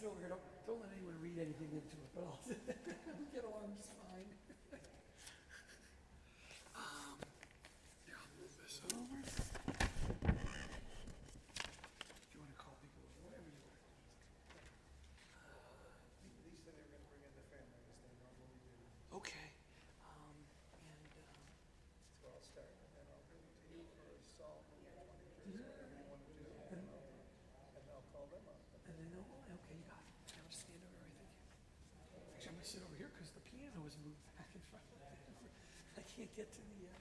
sit over here. Don't let anyone read anything into it, but I'll get along just fine. Here, I'll move this over. If you want to call people, whatever you want. They said they were gonna bring in the family as they normally do. Okay. So I'll start and then I'll bring it to you for a Psalm 23, whatever you want to do. And I'll call them up. And then, okay, you got it. Now just stand over right there. Actually, I'm going to sit over here because the piano is moved back in front of me. I can't get to the, yeah.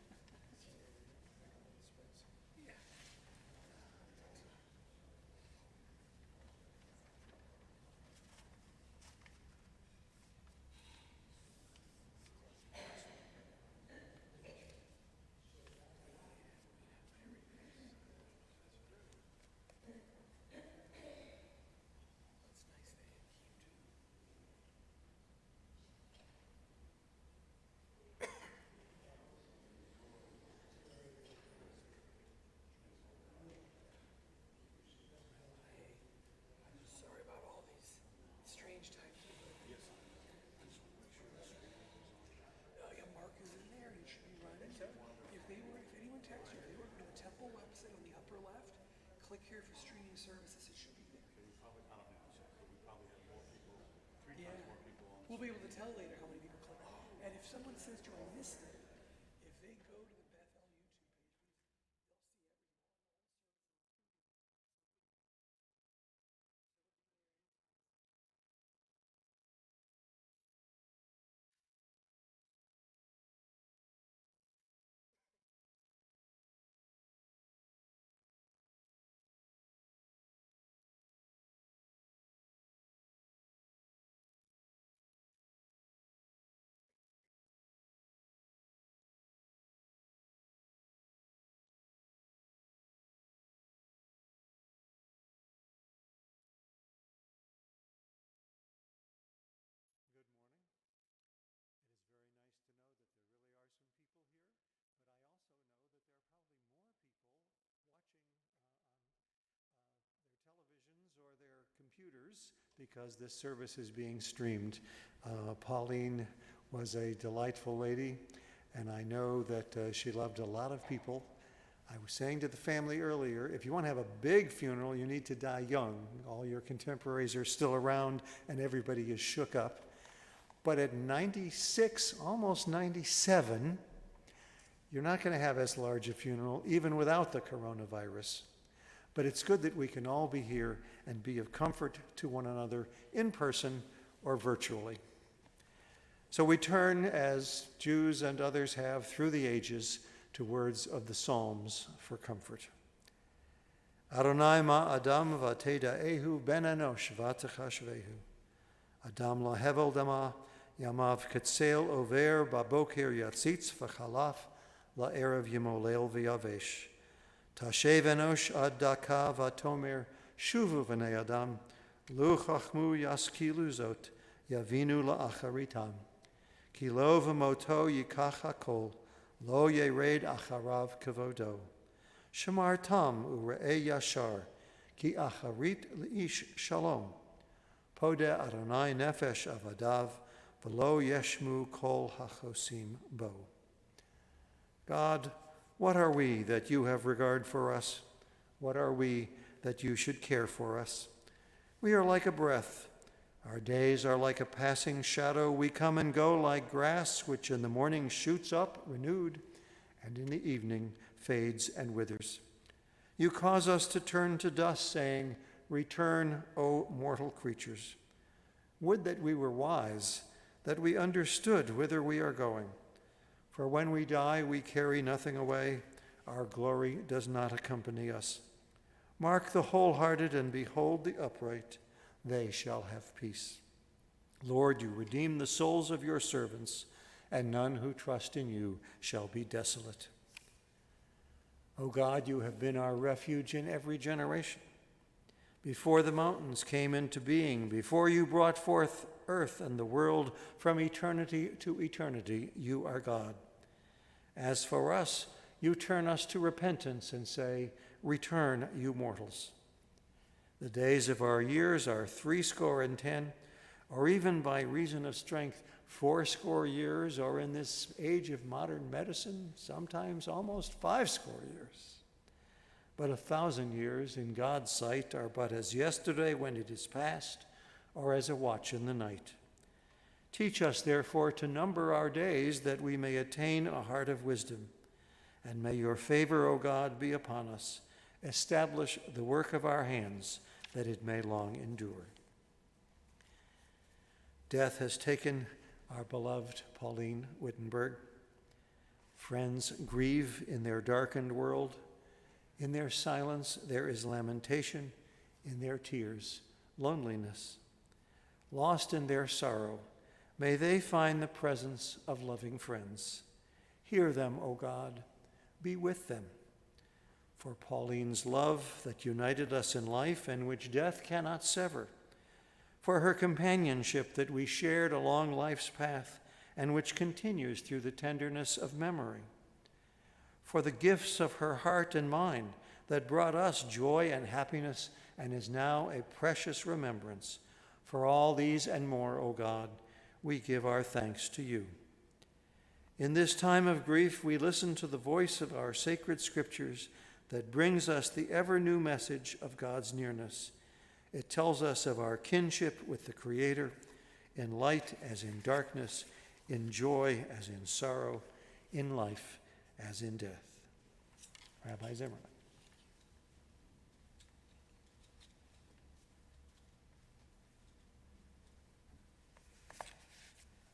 Sorry about all these strange times. Yes. Yeah, Mark is in there and he should be running. If anyone texts you, if they were to the temple website on the upper left, click here for streaming services, it should be there. I don't have to check, but we probably have more people, three Yeah. times more people on. We'll be able to tell later how many people click. And if someone says to I missed it, if they go to the Beth-El YouTube page, Good morning. It is very nice to know that there really are some people here, but I also know that there are probably more people watching on their televisions or their computers because this service is being streamed. Pauline was a delightful lady, and I know that she loved a lot of people. I was saying to the family earlier, if you want to have a big funeral, you need to die young. All your contemporaries are still around, and everybody is shook up. But at 96, almost 97, you're not going to have as large a funeral, even without the coronavirus. But it's good that we can all be here and be of comfort to one another in person or virtually. So we turn, as Jews and others have through the ages, to words of the Psalms for comfort. Adonai ma adam v'teda'ehu ben enosh v'techashvehu. Adam la hevel dama yamav ketzel over baboker yatzitz v'chalaf la'erev yimolel v'yavesh. Tashev enosh ad daka v'tomer shuvu v'nei adam lu chachmu yaskilu zot yavinu la'acharitam. Ki lo v'moto yikach hakol lo yered acharav kavodo. Shamar tam u're'eh yashar ki acharit le'ish shalom. Podeh Adonai nefesh avadav, v'lo yeshmu kol hachosim bo. God, what are we that you have regard for us? What are we that you should care for us? We are like a breath. Our days are like a passing shadow. We come and go like grass, which in the morning shoots up renewed, and in the evening fades and withers. You cause us to turn to dust, saying, Return, O mortal creatures. Would that we were wise, that we understood whither we are going. For when we die, we carry nothing away. Our glory does not accompany us. Mark the wholehearted and behold the upright. They shall have peace. Lord, you redeem the souls of your servants, and none who trust in you shall be desolate. O God, you have been our refuge in every generation. Before the mountains came into being, before you brought forth earth and the world from eternity to eternity, you are God. As for us, you turn us to repentance and say, Return, you mortals. The days of our years are 70, or even by reason of strength, 80 years, or in this age of modern medicine, sometimes almost 80 years. But 1,000 years in God's sight are but as yesterday when it is past, or as a watch in the night. Teach us, therefore, to number our days, that we may attain a heart of wisdom. And may your favor, O God, be upon us. Establish the work of our hands, that it may long endure. Death has taken our beloved Pauline Wittenberg. Friends grieve in their darkened world. In their silence there is lamentation, in their tears, loneliness. Lost in their sorrow, may they find the presence of loving friends. Hear them, O God, be with them. For Pauline's love that united us in life and which death cannot sever, for her companionship that we shared along life's path and which continues through the tenderness of memory, for the gifts of her heart and mind that brought us joy and happiness and is now a precious remembrance. For all these and more, O God, we give our thanks to you. In this time of grief, we listen to the voice of our sacred scriptures that brings us the ever-new message of God's nearness. It tells us of our kinship with the Creator, in light as in darkness, in joy as in sorrow, in life as in death. Rabbi Zimmerman.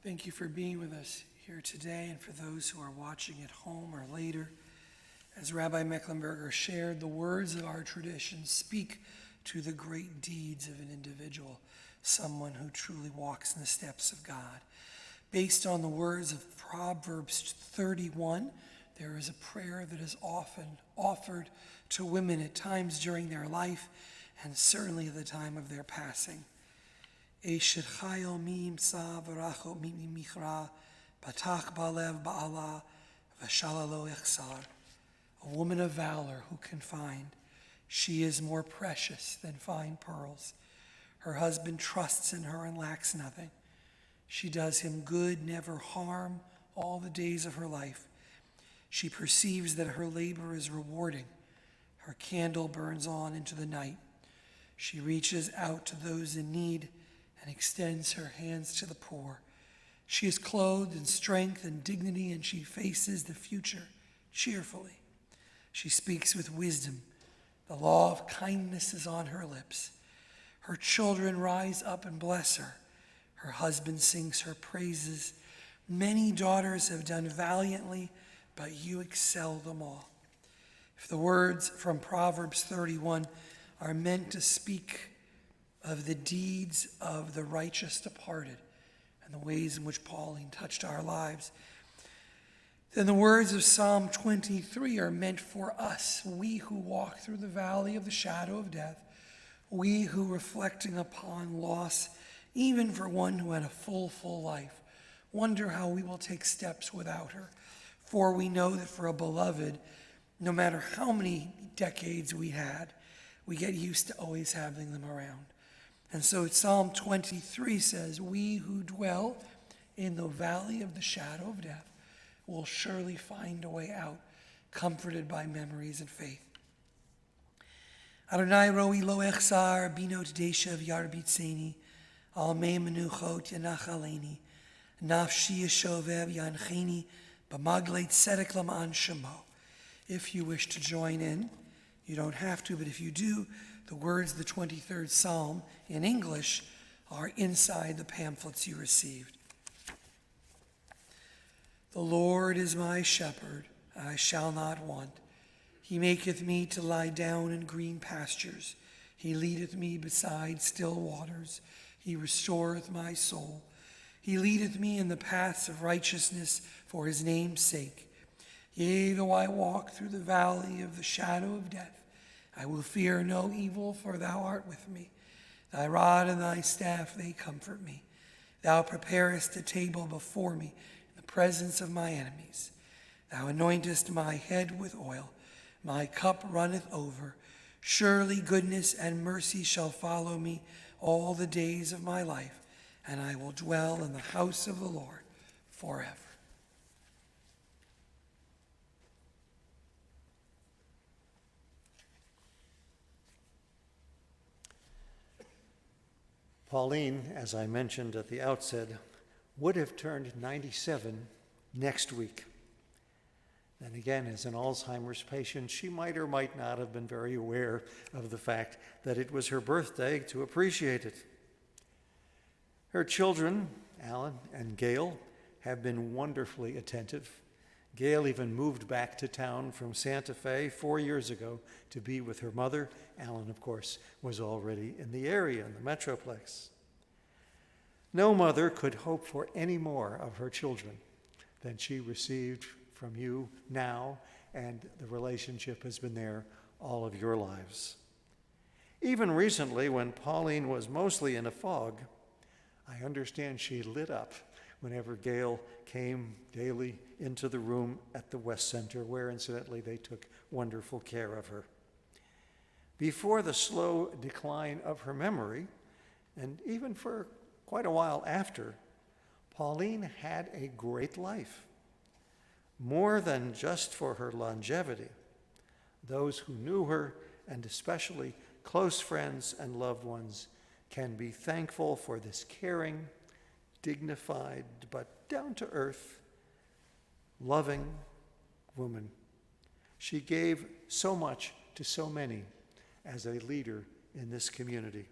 Thank you for being with us here today, and for those who are watching at home or later. As Rabbi Mecklenburger shared, the words of our tradition speak to the great deeds of an individual, someone who truly walks in the steps of God. Based on the words of Proverbs 31, there is a prayer that is often offered to women at times during their life, and certainly at the time of their passing. Eshet chayil mi imsa v'rachot mi michra, batach balev ba'ala, v'shala lo yachsar. A woman of valor who can find. She is more precious than fine pearls. Her husband trusts in her and lacks nothing. She does him good, never harm, all the days of her life. She perceives that her labor is rewarding. Her candle burns on into the night. She reaches out to those in need and extends her hands to the poor. She is clothed in strength and dignity, and she faces the future cheerfully. She speaks with wisdom. The law of kindness is on her lips. Her children rise up and bless her. Her husband sings her praises. Many daughters have done valiantly, but you excel them all. If the words from Proverbs 31 are meant to speak of the deeds of the righteous departed and the ways in which Pauline touched our lives, then the words of Psalm 23 are meant for us, we who walk through the valley of the shadow of death, we who, reflecting upon loss, even for one who had a full life, wonder how we will take steps without her. For we know that for a beloved, no matter how many decades we had, we get used to always having them around. And so Psalm 23 says, we who dwell in the valley of the shadow of death will surely find a way out, comforted by memories and faith. Adonai roi lo echsar binot deshav yarbitzeni, al me menuchot yanachaleni, nafshi yeshovev yancheni, b'magleit tzedek lam'an shemo. If you wish to join in, you don't have to, but if you do, the words of the 23rd Psalm in English are inside the pamphlets you received. The Lord is my shepherd, I shall not want. He maketh me to lie down in green pastures. He leadeth me beside still waters. He restoreth my soul. He leadeth me in the paths of righteousness for his name's sake. Yea, though I walk through the valley of the shadow of death, I will fear no evil, for thou art with me. Thy rod and thy staff, they comfort me. Thou preparest a table before me in the presence of my enemies. Thou anointest my head with oil. My cup runneth over. Surely goodness and mercy shall follow me all the days of my life, and I will dwell in the house of the Lord forever. Pauline, as I mentioned at the outset, would have turned 97 next week. Then again, as an Alzheimer's patient, she might or might not have been very aware of the fact that it was her birthday to appreciate it. Her children, Alan and Gail, have been wonderfully attentive. Gail even moved back to town from Santa Fe 4 years ago to be with her mother. Alan, of course, was already in the area, in the Metroplex. No mother could hope for any more of her children than she received from you now, and the relationship has been there all of your lives. Even recently, when Pauline was mostly in a fog, I understand she lit up whenever Gail came daily into the room at the West Center, where incidentally they took wonderful care of her. Before the slow decline of her memory, and even for quite a while after, Pauline had a great life. More than just for her longevity, those who knew her, and especially close friends and loved ones, can be thankful for this caring, dignified, but down-to-earth, loving woman. She gave so much to so many as a leader in this community.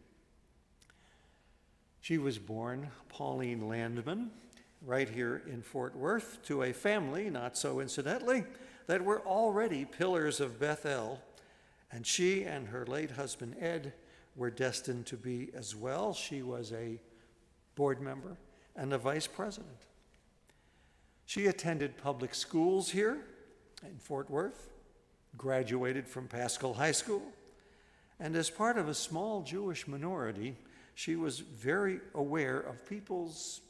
She was born Pauline Landman right here in Fort Worth to a family, not so incidentally, that were already pillars of Beth-El, and she and her late husband Ed were destined to be as well. She was a board member and a vice president. She attended public schools here in Fort Worth, graduated from Paschal High School, and as part of a small Jewish minority, she was very aware of people's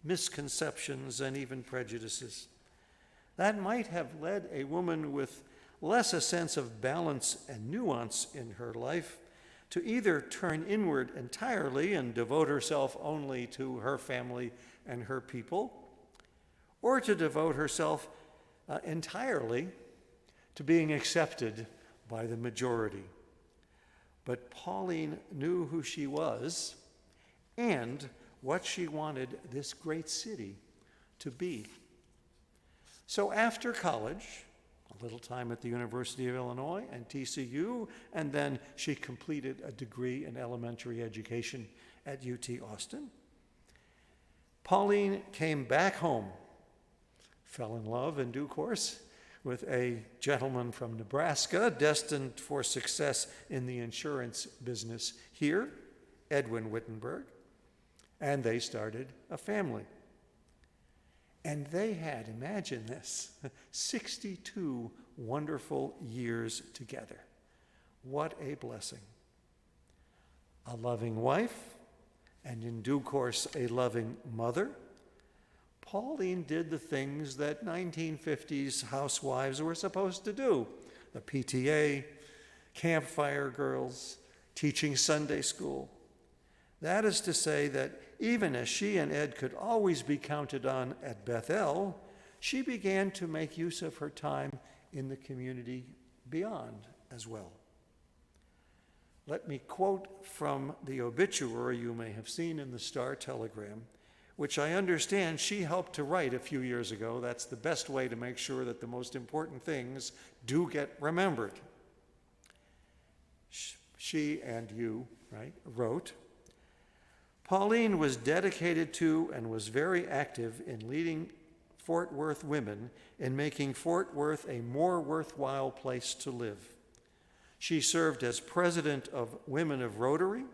misconceptions and even prejudices. That might have led a woman with less a sense of balance and nuance in her life to either turn inward entirely and devote herself only to her family and her people, or to devote herself entirely to being accepted by the majority. But Pauline knew who she was and what she wanted this great city to be. So after college, a little time at the University of Illinois and TCU, and then she completed a degree in elementary education at UT Austin, Pauline came back home, fell in love in due course with a gentleman from Nebraska destined for success in the insurance business here, Edwin Wittenberg, and they started a family. And they had, imagine this, 62 wonderful years together. What a blessing. A loving wife, and in due course, a loving mother. Pauline did the things that 1950s housewives were supposed to do. The PTA, campfire girls, teaching Sunday school. That is to say that even as she and Ed could always be counted on at Beth-El, she began to make use of her time in the community beyond as well. Let me quote from the obituary you may have seen in the Star-Telegram, which I understand she helped to write a few years ago. That's the best way to make sure that the most important things do get remembered. She and you, right, wrote, Pauline was dedicated to and was very active in leading Fort Worth women in making Fort Worth a more worthwhile place to live. She served as president of Women of Rotary,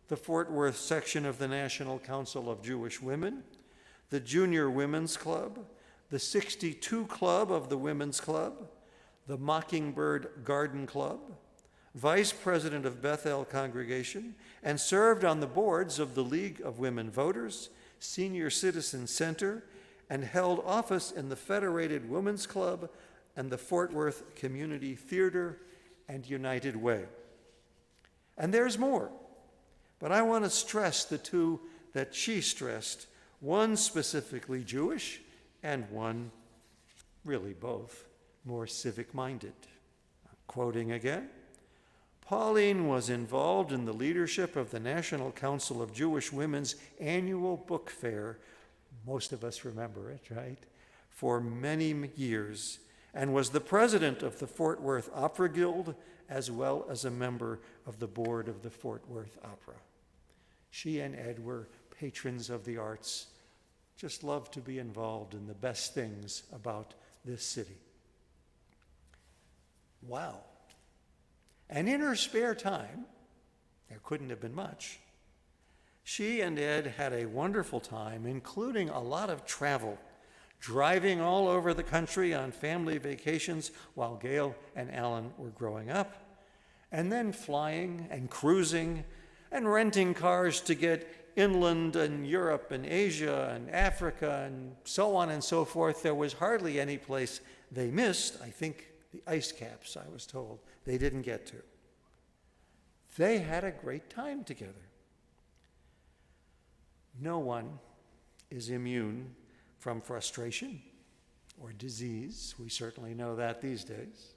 the Fort Worth section of the National Council of Jewish Women, the Junior Women's Club, the 62 Club of the Women's Club, the Mockingbird Garden Club, vice president of Beth-El Congregation, and served on the boards of the League of Women Voters, Senior Citizen Center, and held office in the Federated Women's Club and the Fort Worth Community Theater and United Way. And there's more. But I want to stress the two that she stressed, one specifically Jewish and one, really both, more civic-minded. Quoting again, Pauline was involved in the leadership of the National Council of Jewish Women's annual book fair, most of us remember it, right, for many years, and was the president of the Fort Worth Opera Guild, as well as a member of the board of the Fort Worth Opera. She and Ed were patrons of the arts, just loved to be involved in the best things about this city. Wow. And in her spare time, there couldn't have been much, she and Ed had a wonderful time, including a lot of travel, driving all over the country on family vacations while Gail and Alan were growing up, and then flying and cruising and renting cars to get inland in Europe and Asia and Africa and so on and so forth. There was hardly any place they missed. I think the ice caps, I was told, they didn't get to. They had a great time together. No one is immune from frustration or disease. We certainly know that these days.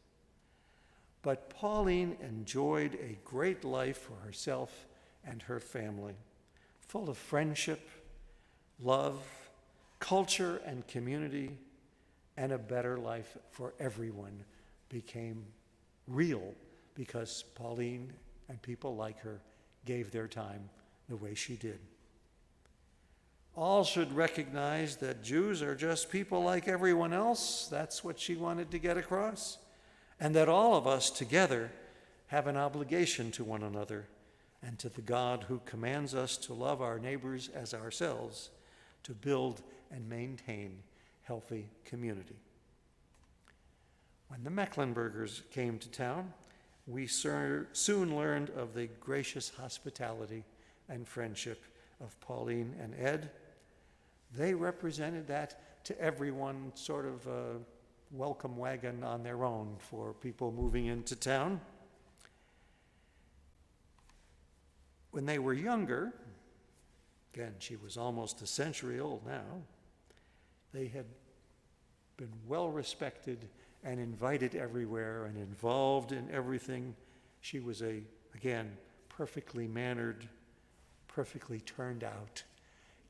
But Pauline enjoyed a great life for herself and her family, full of friendship, love, culture, and community, and a better life for everyone became real because Pauline and people like her gave their time the way she did. All should recognize that Jews are just people like everyone else. That's what she wanted to get across. And that all of us together have an obligation to one another and to the God who commands us to love our neighbors as ourselves, to build and maintain healthy community. When the Mecklenburgers came to town, we soon learned of the gracious hospitality and friendship of Pauline and Ed. They represented that to everyone, sort of a welcome wagon on their own for people moving into town. When they were younger, again, she was almost a century old now, they had been well respected and invited everywhere and involved in everything. She was again, perfectly mannered, perfectly turned out,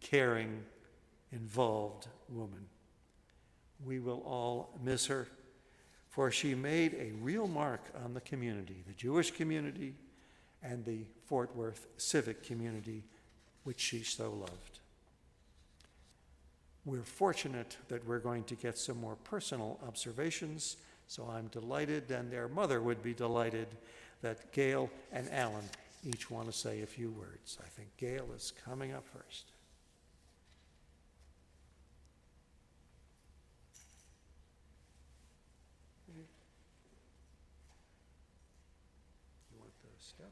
caring, involved woman. We will all miss her, for she made a real mark on the community, the Jewish community and the Fort Worth civic community, which she so loved. We're fortunate that we're going to get some more personal observations, so I'm delighted, and their mother would be delighted, that Gail and Alan each want to say a few words. I think Gail is coming up first. You want the step?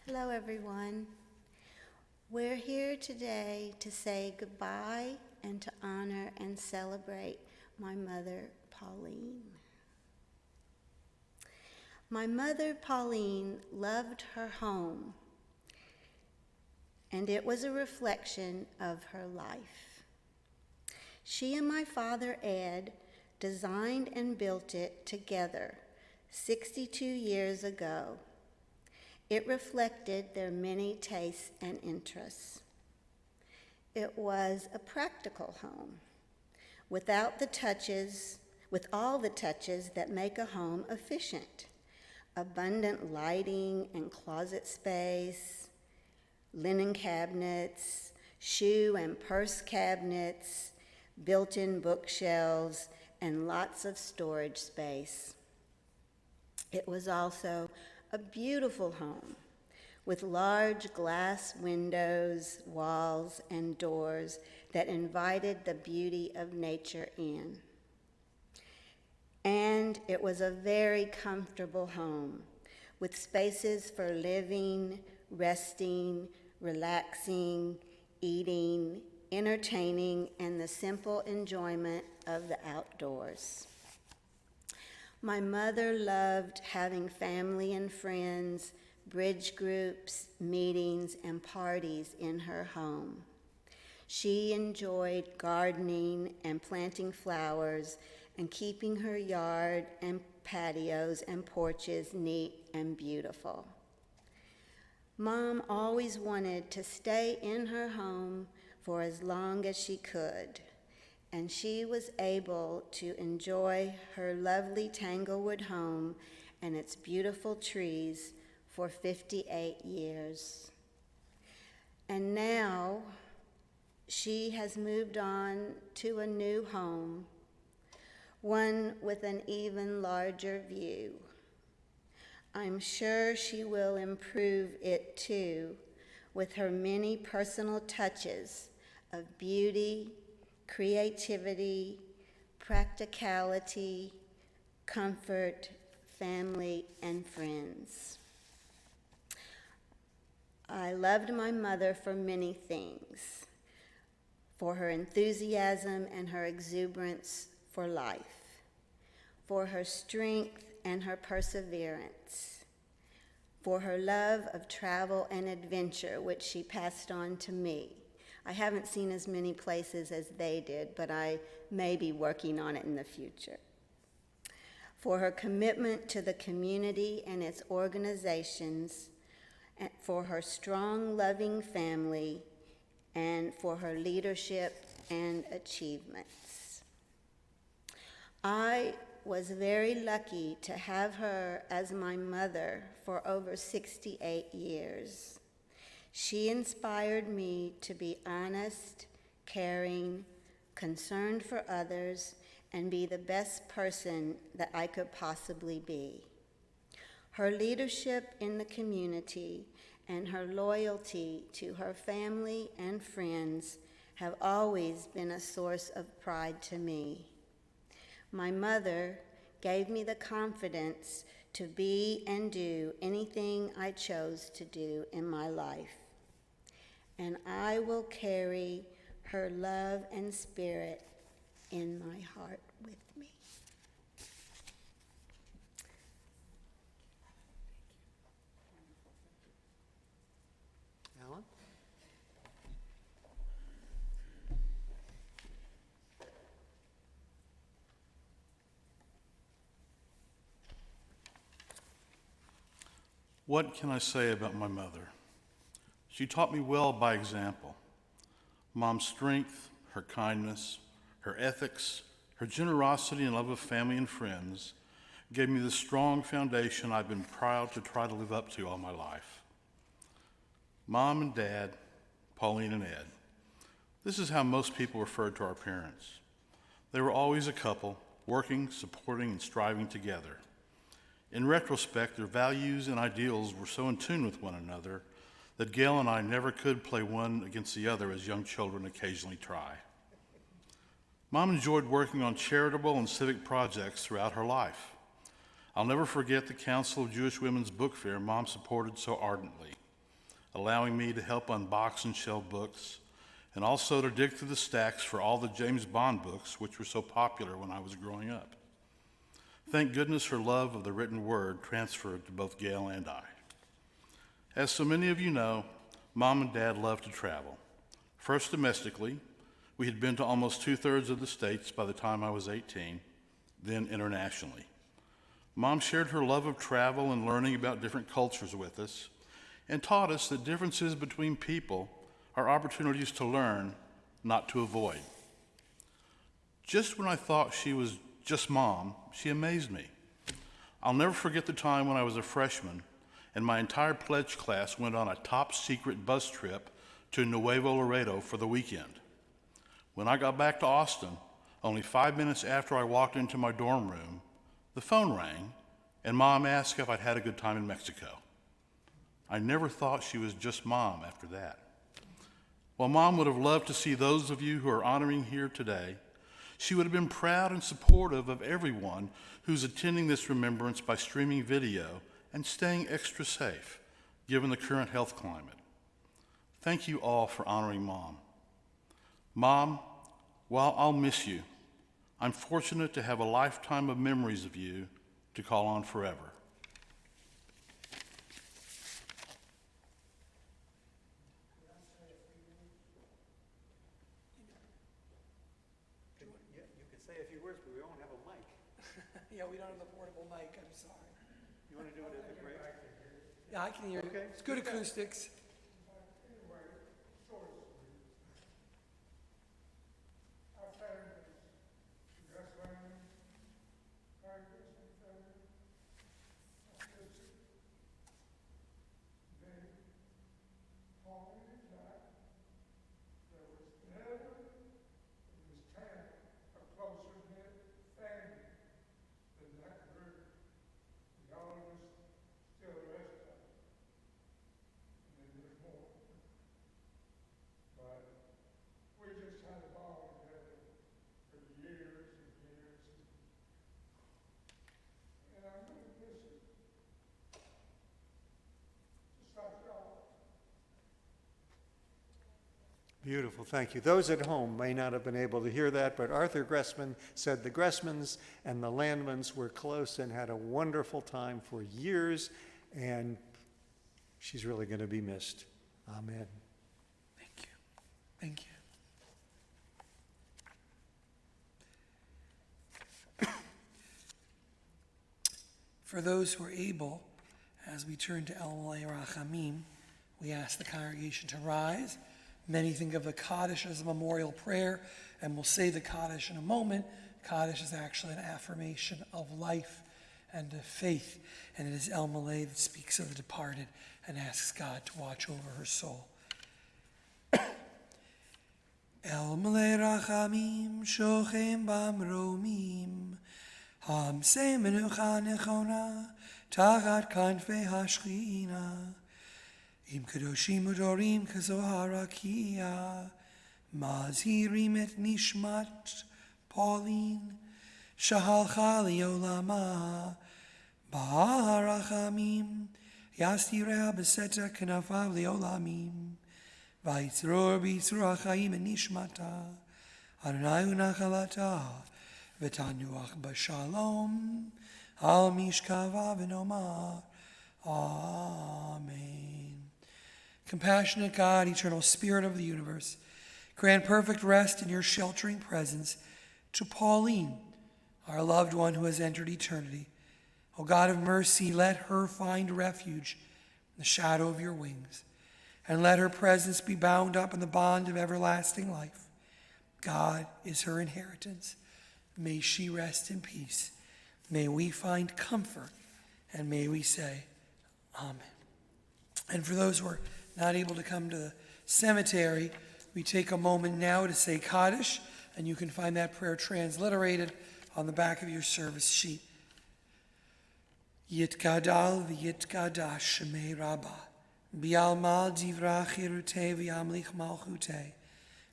Hello, everyone. We're here today to say goodbye and to honor and celebrate my mother, Pauline. My mother, Pauline, loved her home, and it was a reflection of her life. She and my father, Ed, designed and built it together 62 years ago. It reflected their many tastes and interests. It was a practical home, with all the touches that make a home efficient. Abundant lighting and closet space, linen cabinets, shoe and purse cabinets, built-in bookshelves, and lots of storage space. It was also a beautiful home with large glass windows, walls, and doors that invited the beauty of nature in. And it was a very comfortable home with spaces for living, resting, relaxing, eating, entertaining, and the simple enjoyment of the outdoors. My mother loved having family and friends, bridge groups, meetings, and parties in her home. She enjoyed gardening and planting flowers and keeping her yard and patios and porches neat and beautiful. Mom always wanted to stay in her home for as long as she could, and she was able to enjoy her lovely Tanglewood home and its beautiful trees for 58 years. And now she has moved on to a new home, one with an even larger view. I'm sure she will improve it too, with her many personal touches of beauty, creativity, practicality, comfort, family, and friends. I loved my mother for many things, for her enthusiasm and her exuberance for life, for her strength and her perseverance, for her love of travel and adventure, which she passed on to me. I haven't seen as many places as they did, but I may be working on it in the future. For her commitment to the community and its organizations, and for her strong, loving family, and for her leadership and achievements. I was very lucky to have her as my mother for over 68 years. She inspired me to be honest, caring, concerned for others, and be the best person that I could possibly be. Her leadership in the community and her loyalty to her family and friends have always been a source of pride to me. My mother gave me the confidence to be and do anything I chose to do in my life. And I will carry her love and spirit in my heart with me. Alan? What can I say about my mother? She taught me well by example. Mom's strength, her kindness, her ethics, her generosity and love of family and friends gave me the strong foundation I've been proud to try to live up to all my life. Mom and Dad, Pauline and Ed. This is how most people referred to our parents. They were always a couple, working, supporting, and striving together. In retrospect, their values and ideals were so in tune with one another that Gail and I never could play one against the other as young children occasionally try. Mom enjoyed working on charitable and civic projects throughout her life. I'll never forget the Council of Jewish Women's Book Fair Mom supported so ardently, allowing me to help unbox and shelve books, and also to dig through the stacks for all the James Bond books, which were so popular when I was growing up. Thank goodness her love of the written word transferred to both Gail and I. As so many of you know, Mom and Dad loved to travel. First domestically, we had been to almost 2/3 of the states by the time I was 18, then internationally. Mom shared her love of travel and learning about different cultures with us, and taught us that differences between people are opportunities to learn, not to avoid. Just when I thought she was just Mom, she amazed me. I'll never forget the time when I was a freshman and my entire pledge class went on a top secret bus trip to Nuevo Laredo for the weekend. When I got back to Austin, only 5 minutes after I walked into my dorm room, the phone rang and Mom asked if I'd had a good time in Mexico. I never thought she was just Mom after that. While Mom would have loved to see those of you who are honoring here today, she would have been proud and supportive of everyone who's attending this remembrance by streaming video and staying extra safe, given the current health climate. Thank you all for honoring Mom. Mom, while I'll miss you, I'm fortunate to have a lifetime of memories of you to call on forever. You could say a few words, but we won't have a mic. Yeah, we don't have the portable mic, I'm sorry. You want to do it at the break? Yeah, I can hear you. Okay. It's good acoustics. Our families, Wrestling, Congress and family, then Pauline and I, there was never in this town a closer knit family than that group. The oldest, still the rest of us. And then there's more. But we just had a ball together for years and years. And I'm going to miss it. Just like y'all. Beautiful, thank you. Those at home may not have been able to hear that, but Arthur Gressman said the Gressmans and the Landmans were close and had a wonderful time for years, and she's really going to be missed. Amen. Thank you. Thank you. For those who are able, as we turn to El Malay Rachamim, we ask the congregation to rise. Many think of the Kaddish as a memorial prayer, and we'll say the Kaddish in a moment. Kaddish is actually an affirmation of life and of faith, and it is El Malay that speaks of the departed and asks God to watch over her soul. El Malay Rachamim Shochem Bamromim Hamse Menucha Nechona Tachat Kanfei Hashchina Im Kedoshim Udorim Kazohar Rakia Mazhirim et Nishmat Pauline Shahalcha Liolama Ba'arachamim Yastira Beseta Kanafav Liolamim Vaitzror Bitzror Chaim et Nishmata Adonai Unachalata V'tanuach B'Shalom Al Mishkava V'nomar Amen. Compassionate God, eternal Spirit of the universe, grant perfect rest in your sheltering presence to Pauline, our loved one who has entered eternity. O God of mercy, let her find refuge in the shadow of your wings, and let her presence be bound up in the bond of everlasting life. God is her inheritance. May she rest in peace. May we find comfort, and may we say, Amen. And for those who are not able to come to the cemetery, we take a moment now to say Kaddish, and you can find that prayer transliterated on the back of your service sheet. Yitgadal v'yitgadash shemei Rabbah, bi'almal divrach yirutei v'yamlich malchutei,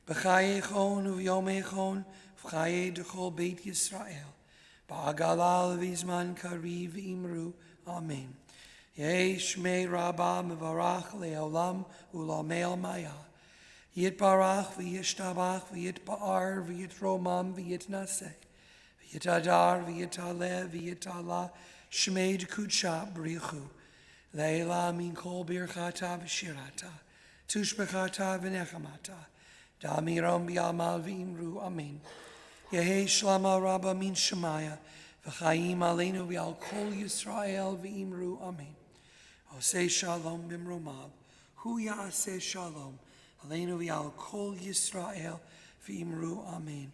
b'chaye chon u'vyomei chon v'chaye d'chol beit Yisrael, ba'agalal v'izman kariv v'imru, Amen. Yesh mei Rabbah mevarach le'olam u'lamei maya. Yitbarach v'yishtabach v'yitba'ar v'yitromam v'yitnaseh. V'yitadar v'yitaleh v'yitala shmei d'kudsha b'richu. Le'ela min kol birchata v'shirata. Tushbechata v'nechamata. Damiram bi'amal v'imru. Amen. Yehi shlama Rabbah min shemaya. V'chaim aleinu v'al kol Yisrael v'imru. Amen. Oseh shalom b'mromav. Hu ya'aseh shalom. Aleinu v'al kol Yisrael v'imru. Amen.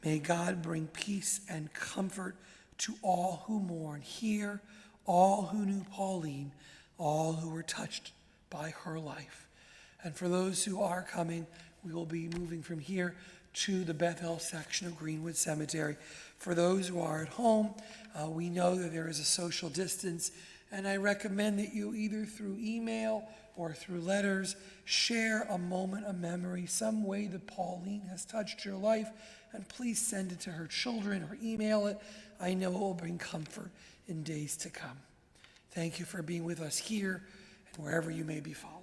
May God bring peace and comfort to all who mourn here, all who knew Pauline, all who were touched by her life. And for those who are coming, we will be moving from here to the Beth-El section of Greenwood Cemetery. For those who are at home, we know that there is a social distance, and I recommend that you either through email or through letters share a moment of memory, some way that Pauline has touched your life, and please send it to her children or email it. I know it will bring comfort in days to come. Thank you for being with us here and wherever you may be following.